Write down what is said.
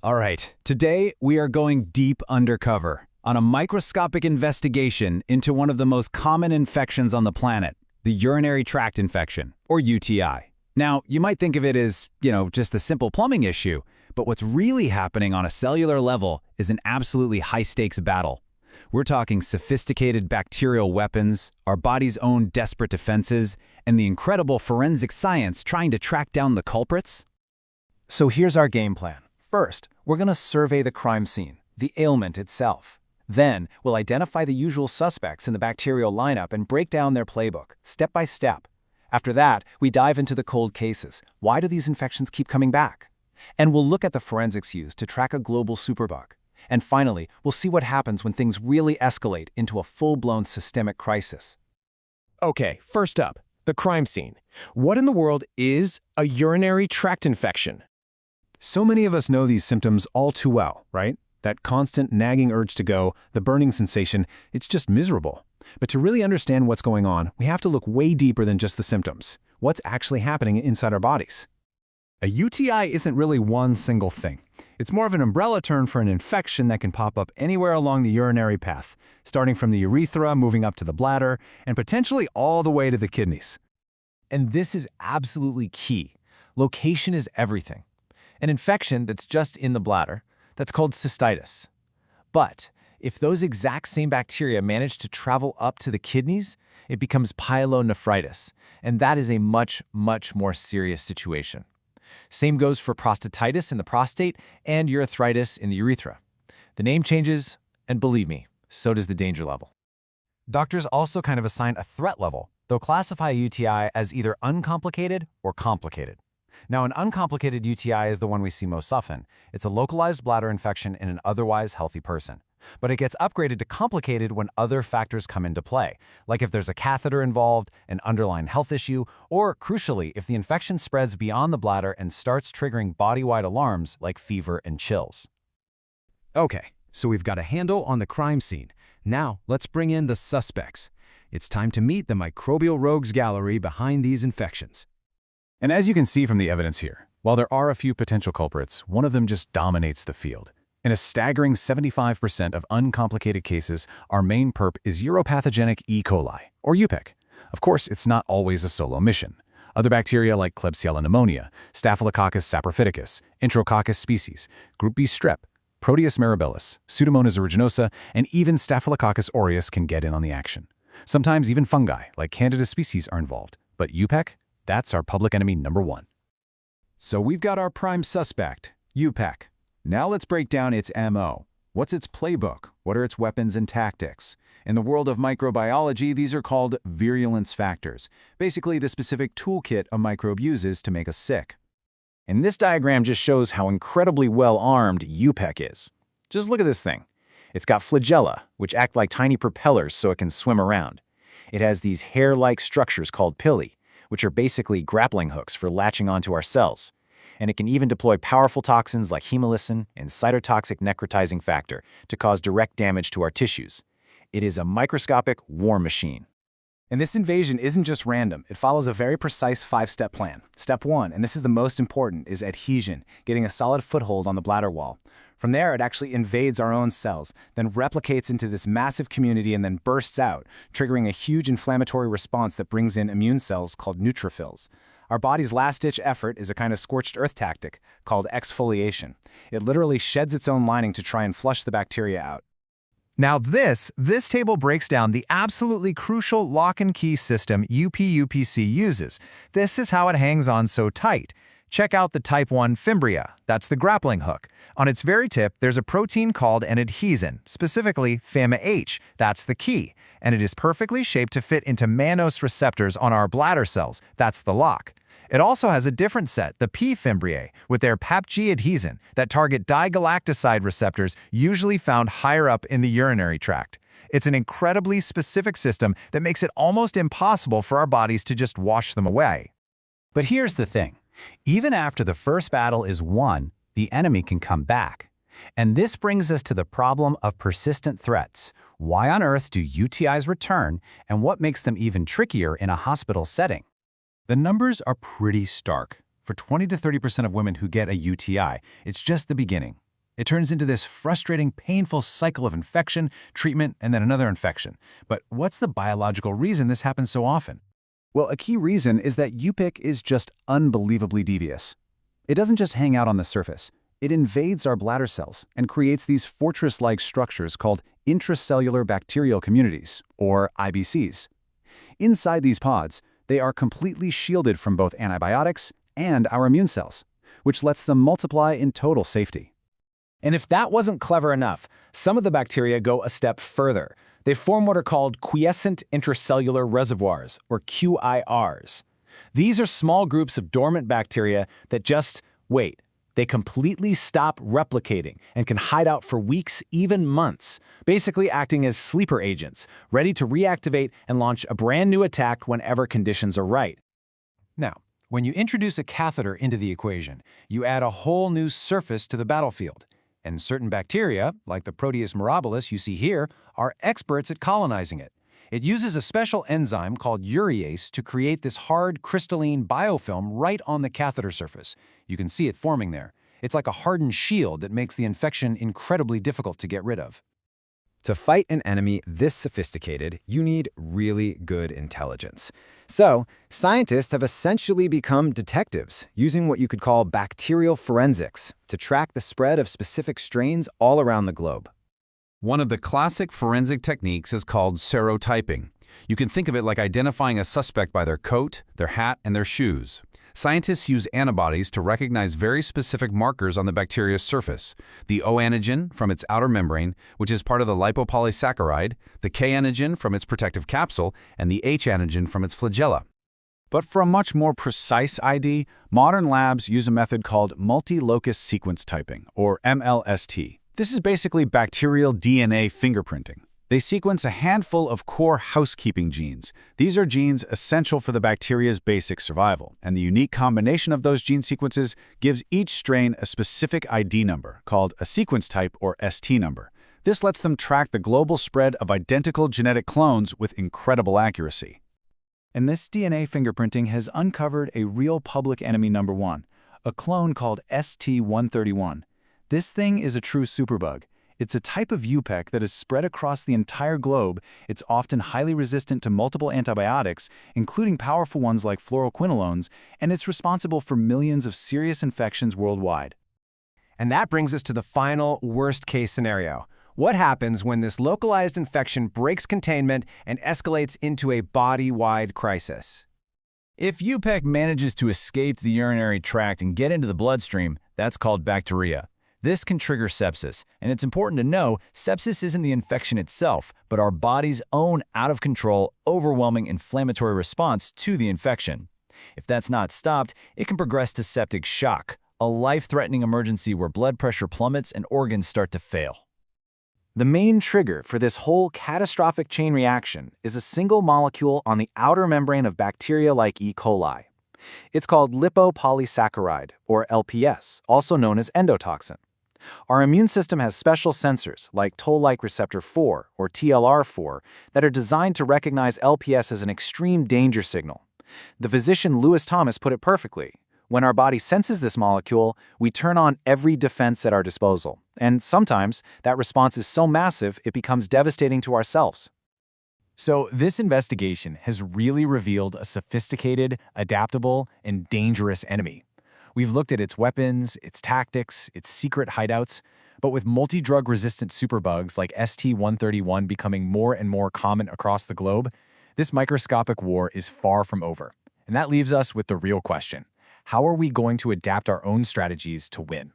All right, today we are going deep undercover on a microscopic investigation into one of the most common infections on the planet, the urinary tract infection, or UTI. Now, you might think of it as, just a simple plumbing issue, but what's really happening on a cellular level is an absolutely high-stakes battle. We're talking sophisticated bacterial weapons, our body's own desperate defenses, and the incredible forensic science trying to track down the culprits. So here's our game plan. First, we're going to survey the crime scene, the ailment itself. Then, we'll identify the usual suspects in the bacterial lineup and break down their playbook, step by step. After that, we dive into the cold cases. Why do these infections keep coming back? And we'll look at the forensics used to track a global superbug. And finally, we'll see what happens when things really escalate into a full-blown systemic crisis. Okay, first up, the crime scene. What in the world is a urinary tract infection? So many of us know these symptoms all too well, right? That constant nagging urge to go, the burning sensation, it's just miserable. But to really understand what's going on, we have to look way deeper than just the symptoms. What's actually happening inside our bodies? A UTI isn't really one single thing. It's more of an umbrella term for an infection that can pop up anywhere along the urinary path, starting from the urethra, moving up to the bladder, and potentially all the way to the kidneys. And this is absolutely key. Location is everything. An infection that's just in the bladder, that's called cystitis. But if those exact same bacteria manage to travel up to the kidneys, it becomes pyelonephritis, and that is a much, much more serious situation. Same goes for prostatitis in the prostate and urethritis in the urethra. The name changes, and believe me, so does the danger level. Doctors also kind of assign a threat level. They'll classify a UTI as either uncomplicated or complicated. Now, an uncomplicated UTI is the one we see most often. It's a localized bladder infection in an otherwise healthy person. But it gets upgraded to complicated when other factors come into play, like if there's a catheter involved, an underlying health issue, or, crucially, if the infection spreads beyond the bladder and starts triggering body-wide alarms like fever and chills. Okay, so we've got a handle on the crime scene. Now, let's bring in the suspects. It's time to meet the microbial rogues gallery behind these infections. And as you can see from the evidence here, while there are a few potential culprits, one of them just dominates the field. In a staggering 75% of uncomplicated cases, our main perp is uropathogenic E. coli, or UPEC. Of course, it's not always a solo mission. Other bacteria like Klebsiella pneumonia, Staphylococcus saprophyticus, Enterococcus species, Group B strep, Proteus mirabilis, Pseudomonas aeruginosa, and even Staphylococcus aureus can get in on the action. Sometimes even fungi, like Candida species, are involved. But UPEC? That's our public enemy number one. So we've got our prime suspect, UPEC. Now let's break down its MO. What's its playbook? What are its weapons and tactics? In the world of microbiology, these are called virulence factors, basically the specific toolkit a microbe uses to make us sick. And this diagram just shows how incredibly well-armed UPEC is. Just look at this thing. It's got flagella, which act like tiny propellers so it can swim around. It has these hair-like structures called pili, which are basically grappling hooks for latching onto our cells. And it can even deploy powerful toxins like hemolysin and cytotoxic necrotizing factor to cause direct damage to our tissues. It is a microscopic war machine. And this invasion isn't just random. It follows a very precise 5-step plan. Step 1, and this is the most important, is adhesion, getting a solid foothold on the bladder wall. From there, it actually invades our own cells, then replicates into this massive community and then bursts out, triggering a huge inflammatory response that brings in immune cells called neutrophils. Our body's last-ditch effort is a kind of scorched earth tactic called exfoliation. It literally sheds its own lining to try and flush the bacteria out. Now this table breaks down the absolutely crucial lock and key system UPUPC uses. This is how it hangs on so tight. Check out the type 1 fimbria, that's the grappling hook. On its very tip, there's a protein called an adhesin, specifically FAMH, that's the key, and it is perfectly shaped to fit into mannose receptors on our bladder cells, that's the lock. It also has a different set, the P. fimbriae, with their PAPG adhesin that target digalactoside receptors usually found higher up in the urinary tract. It's an incredibly specific system that makes it almost impossible for our bodies to just wash them away. But here's the thing. Even after the first battle is won, the enemy can come back. And this brings us to the problem of persistent threats. Why on earth do UTIs return, and what makes them even trickier in a hospital setting? The numbers are pretty stark. For 20 to 30% of women who get a UTI, it's just the beginning. It turns into this frustrating, painful cycle of infection, treatment, and then another infection. But what's the biological reason this happens so often? Well, a key reason is that UPIC is just unbelievably devious. It doesn't just hang out on the surface. It invades our bladder cells and creates these fortress-like structures called intracellular bacterial communities, or IBCs. Inside these pods, they are completely shielded from both antibiotics and our immune cells, which lets them multiply in total safety. And if that wasn't clever enough, some of the bacteria go a step further. They form what are called quiescent intracellular reservoirs, or QIRs. These are small groups of dormant bacteria that just wait. They completely stop replicating and can hide out for weeks, even months, basically acting as sleeper agents, ready to reactivate and launch a brand new attack whenever conditions are right. Now, when you introduce a catheter into the equation, you add a whole new surface to the battlefield. And certain bacteria, like the Proteus mirabilis you see here, are experts at colonizing it. It uses a special enzyme called urease to create this hard, crystalline biofilm right on the catheter surface. You can see it forming there. It's like a hardened shield that makes the infection incredibly difficult to get rid of. To fight an enemy this sophisticated, you need really good intelligence. So, scientists have essentially become detectives, using what you could call bacterial forensics to track the spread of specific strains all around the globe. One of the classic forensic techniques is called serotyping. You can think of it like identifying a suspect by their coat, their hat, and their shoes. Scientists use antibodies to recognize very specific markers on the bacteria's surface. The O antigen from its outer membrane, which is part of the lipopolysaccharide, the K antigen from its protective capsule, and the H antigen from its flagella. But for a much more precise ID, modern labs use a method called multi-locus sequence typing, or MLST. This is basically bacterial DNA fingerprinting. They sequence a handful of core housekeeping genes. These are genes essential for the bacteria's basic survival, and the unique combination of those gene sequences gives each strain a specific ID number, called a sequence type or ST number. This lets them track the global spread of identical genetic clones with incredible accuracy. And this DNA fingerprinting has uncovered a real public enemy number one, a clone called ST131. This thing is a true superbug. It's a type of UPEC that is spread across the entire globe. It's often highly resistant to multiple antibiotics, including powerful ones like fluoroquinolones, and it's responsible for millions of serious infections worldwide. And that brings us to the final worst-case scenario. What happens when this localized infection breaks containment and escalates into a body-wide crisis? If UPEC manages to escape the urinary tract and get into the bloodstream, that's called bacteria. This can trigger sepsis, and it's important to know sepsis isn't the infection itself, but our body's own out-of-control, overwhelming inflammatory response to the infection. If that's not stopped, it can progress to septic shock, a life-threatening emergency where blood pressure plummets and organs start to fail. The main trigger for this whole catastrophic chain reaction is a single molecule on the outer membrane of bacteria like E. coli. It's called lipopolysaccharide, or LPS, also known as endotoxin. Our immune system has special sensors, like toll-like receptor 4, or TLR4, that are designed to recognize LPS as an extreme danger signal. The physician Lewis Thomas put it perfectly. When our body senses this molecule, we turn on every defense at our disposal. And sometimes, that response is so massive, it becomes devastating to ourselves. So this investigation has really revealed a sophisticated, adaptable, and dangerous enemy. We've looked at its weapons, its tactics, its secret hideouts, but with multi-drug-resistant superbugs like ST131 becoming more and more common across the globe, this microscopic war is far from over. And that leaves us with the real question: how are we going to adapt our own strategies to win?